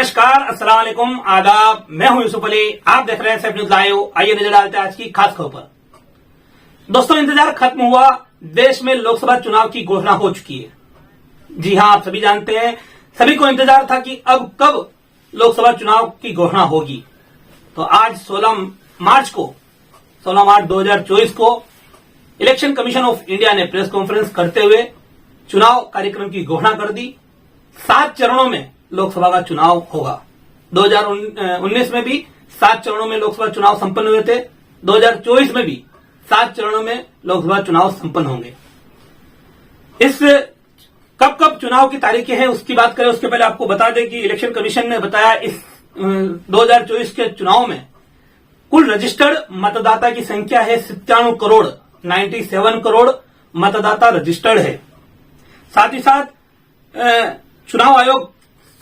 नमस्कार, अस्सलाम वालेकुम, आदाब। मैं हूं यूसुफ अली, आप देख रहे हैं सेफ न्यूज लाइव। आइए नजर डालते हैं आज की खास खबर पर। दोस्तों, इंतजार खत्म हुआ। देश में लोकसभा चुनाव की घोषणा हो चुकी है। जी हां, आप सभी जानते हैं, सभी को इंतजार था कि अब कब लोकसभा चुनाव की घोषणा होगी। तो आज 16 मार्च 2024 को इलेक्शन कमीशन ऑफ इंडिया ने प्रेस कॉन्फ्रेंस करते हुए चुनाव कार्यक्रम की घोषणा कर दी। 7 चरणों में लोकसभा का चुनाव होगा। 2019 में भी 7 चरणों में लोकसभा चुनाव संपन्न हुए थे। 2024 में भी 7 चरणों में लोकसभा चुनाव संपन्न होंगे। इस कब चुनाव की तारीखें हैं उसकी बात करें, उसके पहले आपको बता दें कि इलेक्शन कमीशन ने बताया इस 2024 के चुनाव में कुल रजिस्टर्ड मतदाता की संख्या है 97 करोड़ मतदाता रजिस्टर्ड है। साथ ही साथ चुनाव आयोग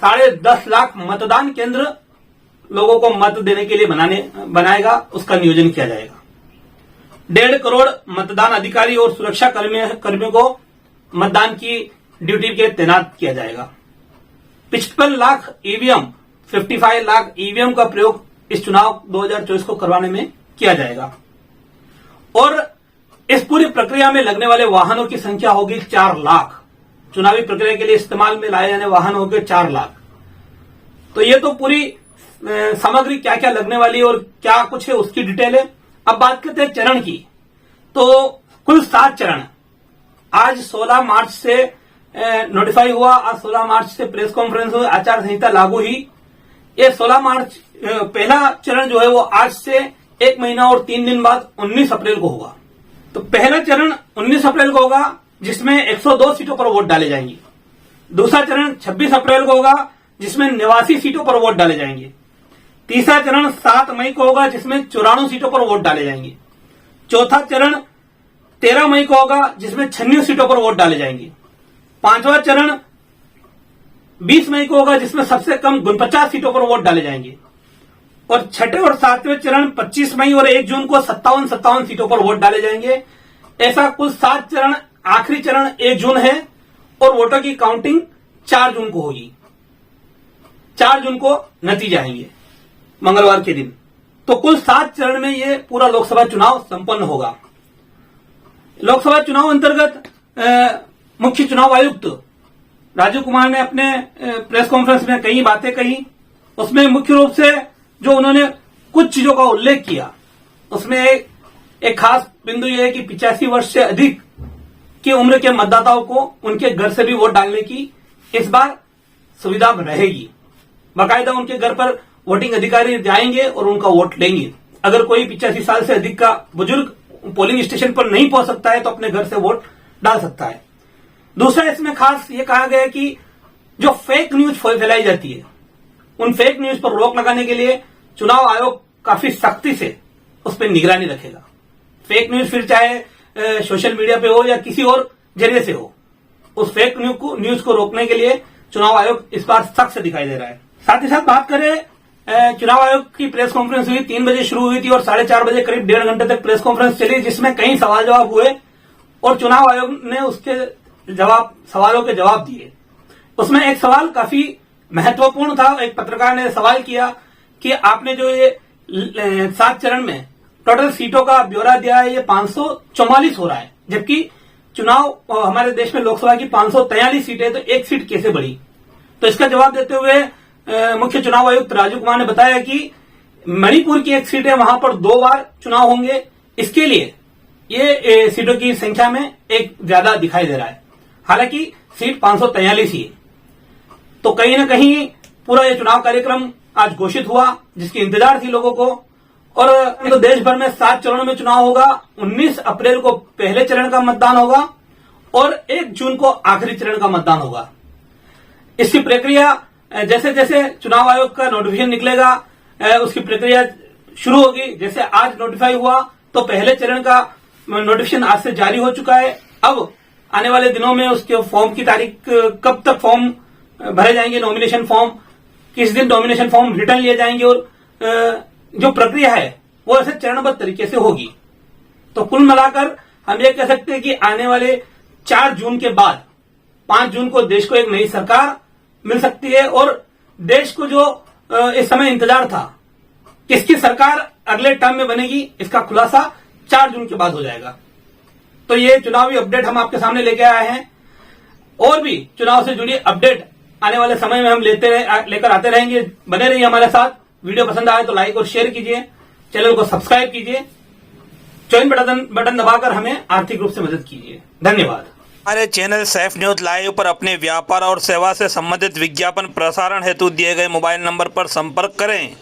10.5 लाख मतदान केंद्र लोगों को मत देने के लिए बनाएगा, उसका नियोजन किया जाएगा। 1.5 करोड़ मतदान अधिकारी और सुरक्षा कर्मियों को मतदान की ड्यूटी के तैनात किया जाएगा। 55 लाख ईवीएम 55 लाख ईवीएम का प्रयोग इस चुनाव 2024 को करवाने में किया जाएगा। और इस पूरी प्रक्रिया में लगने वाले वाहनों की संख्या होगी 4 लाख। चुनावी प्रक्रिया के लिए इस्तेमाल में लाए जाने वाहन होंगे 4 लाख। तो ये तो पूरी सामग्री क्या क्या लगने वाली है और क्या कुछ है उसकी डिटेल है। अब बात करते हैं चरण की। तो कुल 7 चरण आज 16 मार्च से नोटिफाई हुआ। आज 16 मार्च से प्रेस कॉन्फ्रेंस हुई, आचार संहिता लागू हुई। ये 16 मार्च पहला चरण जो है वो आज से 1 महीना और 3 दिन बाद 19 अप्रैल को होगा। तो पहला चरण 19 अप्रैल को होगा जिसमें 102 सीटों पर वोट डाले जाएंगे। दूसरा चरण 26 अप्रैल को होगा जिसमें 89 सीटों पर वोट डाले जाएंगे। तीसरा चरण 7 मई को होगा जिसमें 94 सीटों पर वोट डाले जाएंगे। चौथा चरण 13 मई को होगा जिसमें 96 सीटों पर वोट डाले जाएंगे। 5वां चरण 20 मई को होगा जिसमें सबसे कम 49 सीटों पर वोट डाले जाएंगे। और 6ठे और 7वें चरण 25 मई और 1 जून को 57 सीटों पर वोट डाले जाएंगे। ऐसा कुल 7 चरण। आखिरी चरण 1 जून है और वोटों की काउंटिंग 4 जून को होगी। 4 जून को नतीजे आएंगे मंगलवार के दिन। तो कुल 7 चरण में ये पूरा लोकसभा चुनाव संपन्न होगा। लोकसभा चुनाव अंतर्गत मुख्य चुनाव आयुक्त राजीव कुमार ने अपने प्रेस कॉन्फ्रेंस में कई बातें कही। उसमें मुख्य रूप से जो उन्होंने कुछ चीजों का उल्लेख किया, उसमें एक खास बिंदु यह है कि 85 वर्ष से अधिक की उम्र के मतदाताओं को उनके घर से भी वोट डालने की इस बार सुविधा रहेगी। बाकायदा उनके घर पर वोटिंग अधिकारी जाएंगे और उनका वोट लेंगे। अगर कोई 85 साल से अधिक का बुजुर्ग पोलिंग स्टेशन पर नहीं पहुंच सकता है तो अपने घर से वोट डाल सकता है। दूसरा, इसमें खास ये कहा गया है कि जो फेक न्यूज फैलाई जाती है, उन फेक न्यूज पर रोक लगाने के लिए चुनाव आयोग काफी सख्ती से उस पर निगरानी रखेगा। फेक न्यूज फिर चाहे सोशल मीडिया पे हो या किसी और जरिए से हो, उस फेक न्यूज को रोकने के लिए चुनाव आयोग इस बार सख्त से दिखाई दे रहा है। साथ ही साथ बात करें, चुनाव आयोग की प्रेस कॉन्फ्रेंस हुई, 3 बजे शुरू हुई थी और 4:30 बजे करीब 1.5 घंटे तक प्रेस कॉन्फ्रेंस चली, जिसमें कई सवाल जवाब हुए और चुनाव आयोग ने उसके सवालों के जवाब दिए। उसमें एक सवाल काफी महत्वपूर्ण था। एक पत्रकार ने सवाल किया कि आपने जो ये 7 चरण में टोटल सीटों का ब्यौरा दिया है, ये 544 हो रहा है, जबकि चुनाव हमारे देश में लोकसभा की 543 सीटें, तो 1 सीट कैसे बढ़ी? तो इसका जवाब देते हुए मुख्य चुनाव आयुक्त राजीव कुमार ने बताया कि मणिपुर की 1 सीट है, वहां पर 2 बार चुनाव होंगे। इसके लिए ये सीटों की संख्या में एक ज्यादा दिखाई दे रहा है। हालांकि सीट 543 ही है। तो कहीं ना कहीं पूरा ये चुनाव कार्यक्रम आज घोषित हुआ, जिसकी इंतजार थी लोगों को। और तो देश भर में 7 चरणों में चुनाव होगा। 19 अप्रैल को पहले चरण का मतदान होगा और 1 जून को आखिरी चरण का मतदान होगा। इसकी प्रक्रिया जैसे जैसे चुनाव आयोग का नोटिफिकेशन निकलेगा, उसकी प्रक्रिया शुरू होगी। जैसे आज नोटिफाई हुआ तो पहले चरण का नोटिफिकेशन आज से जारी हो चुका है। अब आने वाले दिनों में उसके फॉर्म की तारीख, कब तक फॉर्म भरे जाएंगे, नॉमिनेशन फॉर्म, किस दिन नॉमिनेशन फॉर्म रिटर्न लिए जाएंगे और जो प्रक्रिया है वो ऐसे चरणबद्ध तरीके से होगी। तो कुल मिलाकर हम ये कह सकते हैं कि आने वाले 4 जून के बाद 5 जून को देश को एक नई सरकार मिल सकती है और देश को जो इस समय इंतजार था, किसकी सरकार अगले टर्म में बनेगी, इसका खुलासा 4 जून के बाद हो जाएगा। तो ये चुनावी अपडेट हम आपके सामने लेके आए हैं। और भी चुनाव से जुड़ी अपडेट आने वाले समय में हम लेकर आते रहेंगे। बने रहिए हमारे साथ। वीडियो पसंद आए तो लाइक और शेयर कीजिए, चैनल को सब्सक्राइब कीजिए, ज्वाइन बटन दबाकर हमें आर्थिक रूप से मदद कीजिए। धन्यवाद। हमारे चैनल सैफ न्यूज लाइव पर अपने व्यापार और सेवा से संबंधित विज्ञापन प्रसारण हेतु दिए गए मोबाइल नंबर पर संपर्क करें।